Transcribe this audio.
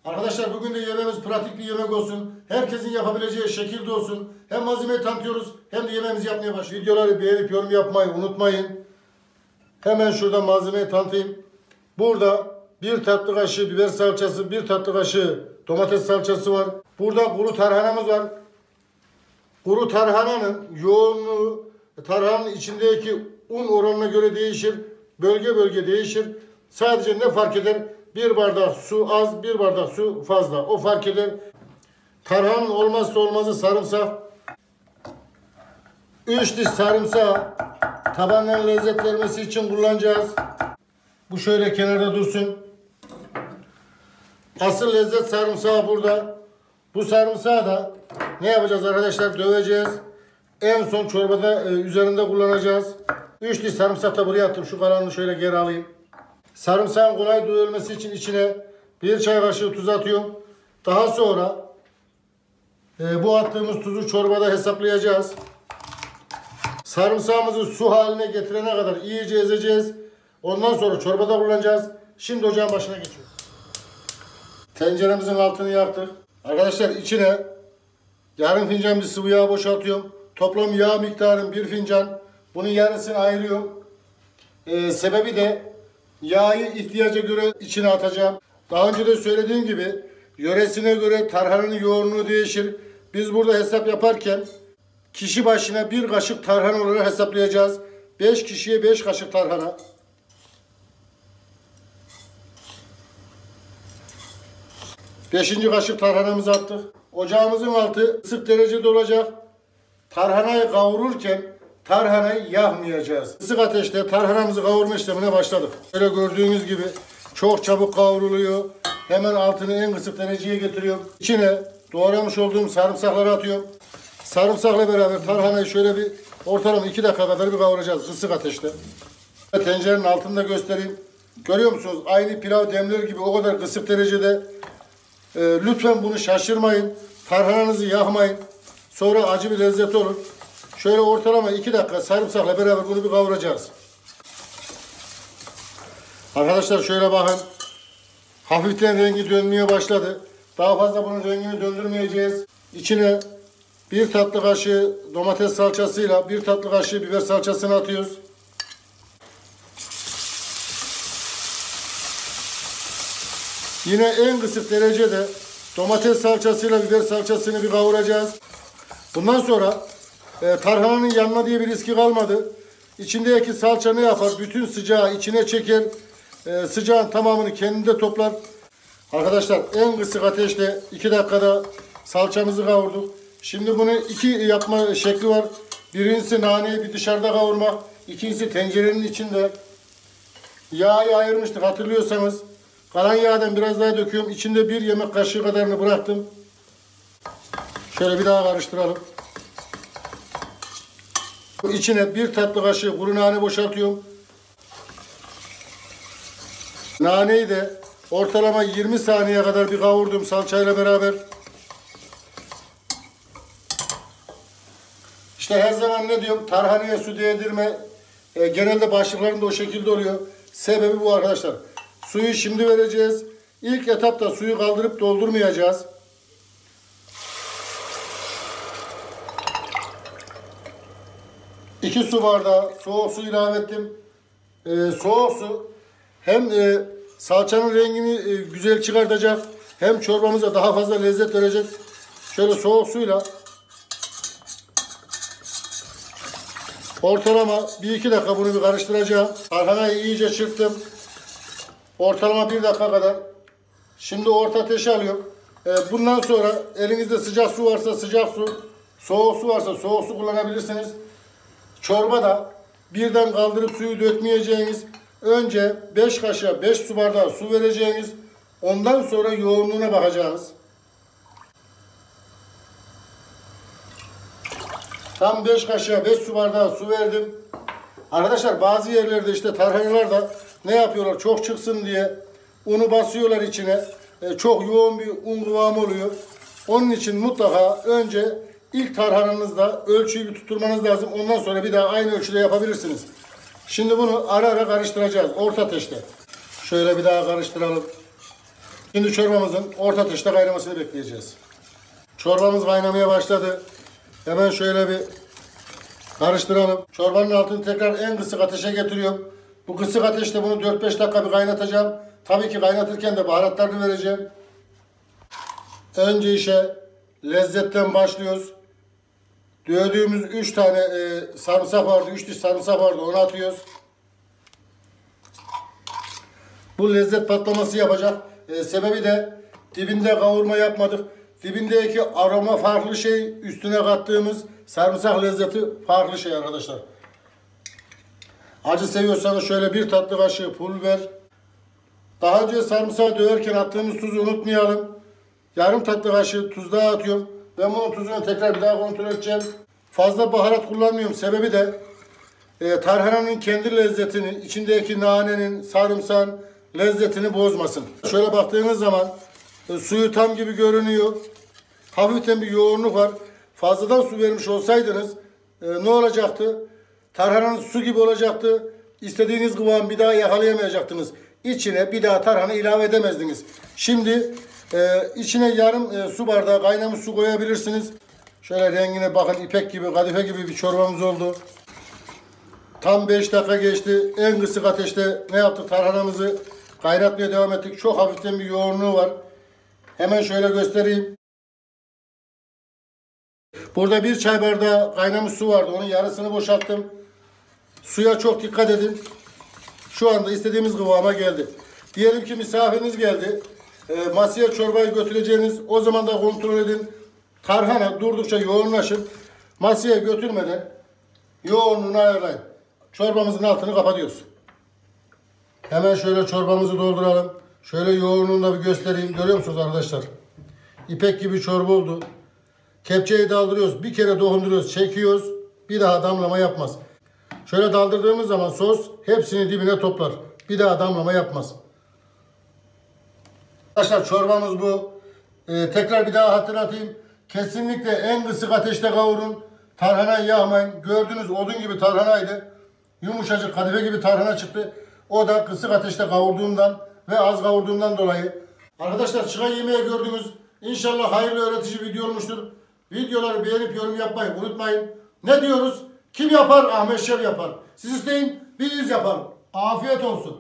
Arkadaşlar bugün de yemeğimiz pratik bir yemek olsun. Herkesin yapabileceği şekilde olsun. Hem malzemeyi tanıtıyoruz hem de yemeğimizi yapmaya başlıyoruz. Videoları beğenip yorum yapmayı unutmayın. Hemen şurada malzemeyi tanıtayım. Burada 1 tatlı kaşığı biber salçası, 1 tatlı kaşığı domates salçası var. Burada kuru tarhanamız var. Kuru tarhananın yoğunluğu tarhananın içindeki un oranına göre değişir. Bölge bölge değişir. Sadece ne fark eder? 1 bardak su az, 1 bardak su fazla. O fark eder. Tarhananın olmazsa olmazı sarımsak. 3 diş sarımsağı tabanların lezzet vermesi için kullanacağız. Bu şöyle kenarda dursun. Asıl lezzet sarımsağı burada. Bu sarımsağı da ne yapacağız arkadaşlar? Döveceğiz. En son çorbada üzerinde kullanacağız. 3 diş sarımsak da buraya attım. Şu kalanını şöyle geri alayım. Sarımsağın kolay dövülmesi için içine 1 çay kaşığı tuz atıyorum. Daha sonra bu attığımız tuzu çorbada hesaplayacağız. Sarımsağımızı su haline getirene kadar iyice ezeceğiz. Ondan sonra çorbada kullanacağız. Şimdi ocağın başına geçiyoruz. Tenceremizin altını yaktık. Arkadaşlar içine yarım fincan bir sıvı yağ boşaltıyorum. Toplam yağ miktarım 1 fincan. Bunun yarısını ayırıyorum. Sebebi de yağı ihtiyaca göre içine atacağım. Daha önce de söylediğim gibi yöresine göre tarhananın yoğunluğu değişir. Biz burada hesap yaparken kişi başına 1 kaşık tarhana olarak hesaplayacağız. 5 kişiye 5 kaşık tarhana. Beşinci kaşık tarhanamızı attık. Ocağımızın altı ısık derecede olacak. Tarhanayı kavururken tarhanayı yakmayacağız. Isık ateşte tarhanamızı kavurma işlemine başladık. Böyle gördüğünüz gibi çok çabuk kavruluyor. Hemen altını en kısık dereceye getiriyorum. İçine doğramış olduğum sarımsakları atıyorum. Sarımsakla beraber tarhanayı şöyle bir ortalama 2 dakika kadar bir kavuracağız ısık ateşte. Tencerenin altını da göstereyim. Görüyor musunuz? Aynı pilav demler gibi o kadar kısık derecede. Lütfen bunu şaşırmayın. Tarhananızı yakmayın. Sonra acı bir lezzet olur. Şöyle ortalama 2 dakika sarımsakla beraber bunu bir kavuracağız. Arkadaşlar şöyle bakın. Hafiften rengi dönmeye başladı. Daha fazla bunun rengini döndürmeyeceğiz. İçine 1 tatlı kaşığı domates salçasıyla 1 tatlı kaşığı biber salçasını atıyoruz. Yine en kısık derecede domates salçasıyla biber salçasını bir kavuracağız. Bundan sonra tarhananın yanma diye bir riski kalmadı. İçindeki salça ne yapar? Bütün sıcağı içine çeker. Sıcağın tamamını kendinde toplar. Arkadaşlar en kısık ateşte 2 dakikada salçamızı kavurduk. Şimdi bunun 2 yapma şekli var. Birincisi naneyi bir dışarıda kavurmak. İkincisi tencerenin içinde. Yağı ayırmıştık hatırlıyorsanız. Kalan yağdan biraz daha döküyorum. İçinde 1 yemek kaşığı kadarını bıraktım. Şöyle bir daha karıştıralım. İçine 1 tatlı kaşığı kuru nane boşaltıyorum. Naneyi de ortalama 20 saniye kadar bir kavurdum salçayla beraber. İşte her zaman ne diyorum? Tarhanaya su değdirme. Genelde başlıklarında o şekilde oluyor. Sebebi bu arkadaşlar. Suyu şimdi vereceğiz. İlk etapta suyu kaldırıp doldurmayacağız. İki su bardağı soğuk su ilave ettim. Soğuk su hem salçanın rengini güzel çıkartacak hem çorbamıza daha fazla lezzet verecek. Şöyle soğuk suyla ortalama 1-2 dakika bunu bir karıştıracağım. Tarhanayı iyice çırptım. Ortalama 1 dakika kadar. Şimdi orta ateşe alıyorum. Bundan sonra elinizde sıcak su varsa sıcak su, soğuk su varsa soğuk su kullanabilirsiniz. Çorbada birden kaldırıp suyu dökmeyeceğiniz, önce 5 kaşığa 5 su bardağı su vereceğiniz, ondan sonra yoğunluğuna bakacağınız. Tam 5 kaşığa 5 su bardağı su verdim. Arkadaşlar bazı yerlerde işte tarhanalar da ne yapıyorlar? Çok çıksın diye unu basıyorlar içine. Çok yoğun bir un kıvamı oluyor. Onun için mutlaka önce ilk tarhananızda ölçüyü bir tutturmanız lazım. Ondan sonra bir daha aynı ölçüde yapabilirsiniz. Şimdi bunu ara ara karıştıracağız. Orta ateşte. Şöyle bir daha karıştıralım. Şimdi çorbamızın orta ateşte kaynamasını bekleyeceğiz. Çorbamız kaynamaya başladı. Hemen şöyle bir karıştıralım. Çorbanın altını tekrar en kısık ateşe getiriyorum. Bu kısık ateşte bunu 4-5 dakika bir kaynatacağım. Tabii ki kaynatırken de baharatlarını vereceğim. Önce işe lezzetten başlıyoruz. Dövdüğümüz 3 tane sarımsak vardı. 3 diş sarımsak vardı. Onu atıyoruz. Bu lezzet patlaması yapacak. Sebebi de dibinde kavurma yapmadık. Dibindeki aroma farklı şey. Üstüne kattığımız sarımsak lezzeti farklı şey arkadaşlar. Acı seviyorsanız şöyle bir tatlı kaşığı pul biber. Daha önce sarımsağı döverken attığımız tuzu unutmayalım. Yarım tatlı kaşığı tuz daha atıyorum. Ben bunun tuzunu tekrar bir daha kontrol edeceğim. Fazla baharat kullanmıyorum. Sebebi de tarhananın kendi lezzetini, içindeki nanenin, sarımsağın lezzetini bozmasın. Şöyle baktığınız zaman suyu tam gibi görünüyor. Hafiften bir yoğunluk var. Fazladan su vermiş olsaydınız ne olacaktı? Tarhananın su gibi olacaktı. İstediğiniz kıvamı bir daha yakalayamayacaktınız. İçine bir daha tarhana ilave edemezdiniz. Şimdi içine yarım su bardağı kaynamış su koyabilirsiniz. Şöyle rengine bakın, ipek gibi, kadife gibi bir çorbamız oldu. Tam 5 dakika geçti. En kısık ateşte ne yaptık? Tarhanamızı kaynatmaya devam ettik. Çok hafiften bir yoğunluğu var. Hemen şöyle göstereyim. Burada bir çay bardağı kaynamış su vardı. Onun yarısını boşalttım. Suya çok dikkat edin. Şu anda istediğimiz kıvama geldi. Diyelim ki misafiriniz geldi. Masaya çorbayı götüreceğiniz, o zaman da kontrol edin. Tarhana durdukça yoğunlaşır. Masaya götürmeden yoğunluğunu ayarlayın. Çorbamızın altını kapatıyoruz. Hemen şöyle çorbamızı dolduralım. Şöyle yoğunluğunu da bir göstereyim. Görüyor musunuz arkadaşlar? İpek gibi çorba oldu. Kepçeyi daldırıyoruz. Bir kere dokunduruyoruz. Çekiyoruz. Bir daha damlama yapmaz. Şöyle daldırdığımız zaman sos hepsini dibine toplar. Bir daha damlama yapmaz. Arkadaşlar çorbamız bu. Tekrar bir daha hatırlatayım. Kesinlikle en kısık ateşte kavurun. Tarhanayı yakmayın. Gördüğünüz odun gibi tarhanaydı. Yumuşacık kadife gibi tarhana çıktı. O da kısık ateşte kavurduğumdan ve az kavurduğumdan dolayı. Arkadaşlar çıkan yemeği gördünüz. İnşallah hayırlı öğretici video olmuştur. Videoları beğenip yorum yapmayı unutmayın. Ne diyoruz? Kim yapar? Ahmet Şef yapar. Siz isteyin, biz yapalım. Afiyet olsun.